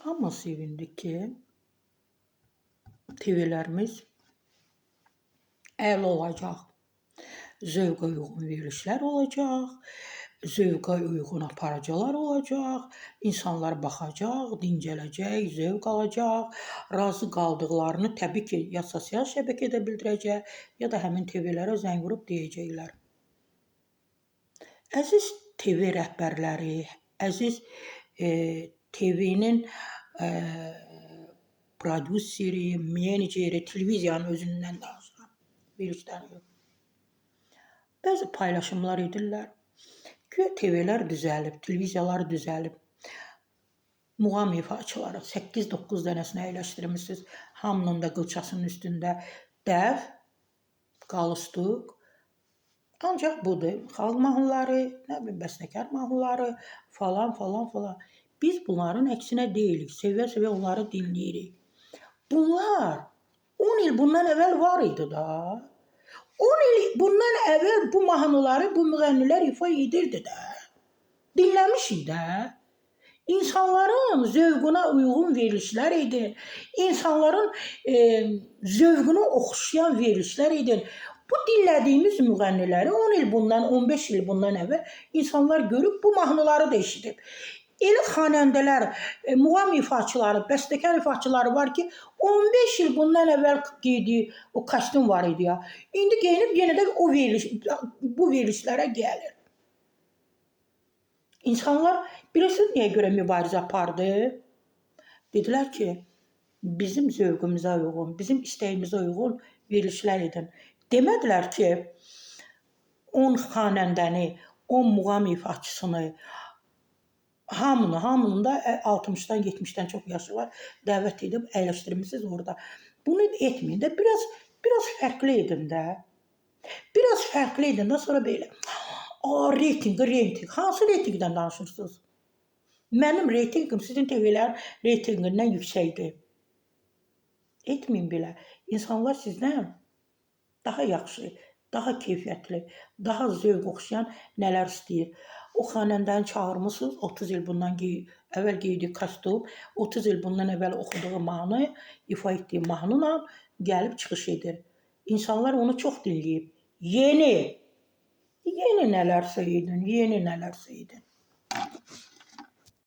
Amma sevindik ki, TV-lərimiz əla olacaq. Zövqə uyğun verilişlər olacaq, zövqə uyğun aparıcılar olacaq, insanlar baxacaq, dincələcək, zövq alacaq, razı qaldıqlarını təbii ki, ya sosial şəbəkədə bildirəcək, ya da həmin TV-lərə zəng vurub deyəcəklər. Əziz TV rəhbərləri, əziz TV-nin prodüseri, meneceri, televiziyanın özündən danışıram, verilişdən yox. Bəzi paylaşımlar edirlər. Güya TV-lər düzəlib, televiziyalar düzəlib. Muğam ifaçıları 8-9 dənəsini əyləşdirmişsiniz. Hamının da qılçasının üstündə dəv, qalıstuk. Ancaq budur. Xalq mahnıları, bəstəkar mahnıları falan falan falan. Biz bunların əksinə deyilik. Sevə-sevə onları dinləyirik. Bunlar 10 il bundan əvvəl var idi da. 10 il bundan əvvəl bu mahnıları, bu müğənnilər ifa edirdi də. Dinləmişik də. İnsanların zövquna uyğun verilişlər edin. İnsanların zövqünü oxşayan verilişlər edin. Bu dinlədiyimiz müğənniləri 10 il bundan, 15 il bundan əvvəl insanlar görüb bu mahnıları da eşidib. Elə xanəndələr, muğam ifaçıları, bəstəkar ifaçıları var ki, 15 il bundan əvvəl geydiyi o kostyum var idi ya. İndi geyinib yenə də bu verilişlərə gəlir. İnsanlar bilirsiniz niyə görə mübarizə apardı? Dedilər ki, bizim zövqümüzə uyğun, bizim istəyimizə uyğun verilişlər edin. Demədilər ki, 10 xanəndəni, 10 muğam ifaçısını, hamının da 60-dan 70-dən çox yaşı var, dəvət edib əyləşdirmişsiniz orada. Bunu etməyin də, biraz fərqli edin də. Biraz fərqli edin də, sonra belə. Reyting. Hansı reytingdən danışırsınız? Mənim reytingim sizin TV-lərin reytingindən yüksəkdir. Etməyin belə. İnsanlar sizdən daha yaxşı, daha keyfiyyətli, daha zövq oxşayan nələr istəyir. O xanəndəni çağırmışsınız, 30 il bundan əvvəl geydiyi kostyum, 30 il bundan əvvəl oxuduğu mahnı, ifa etdiyi mahnıyla gəlib çıxış edir. İnsanlar onu çox dinləyib. Yeni nələrsə edin.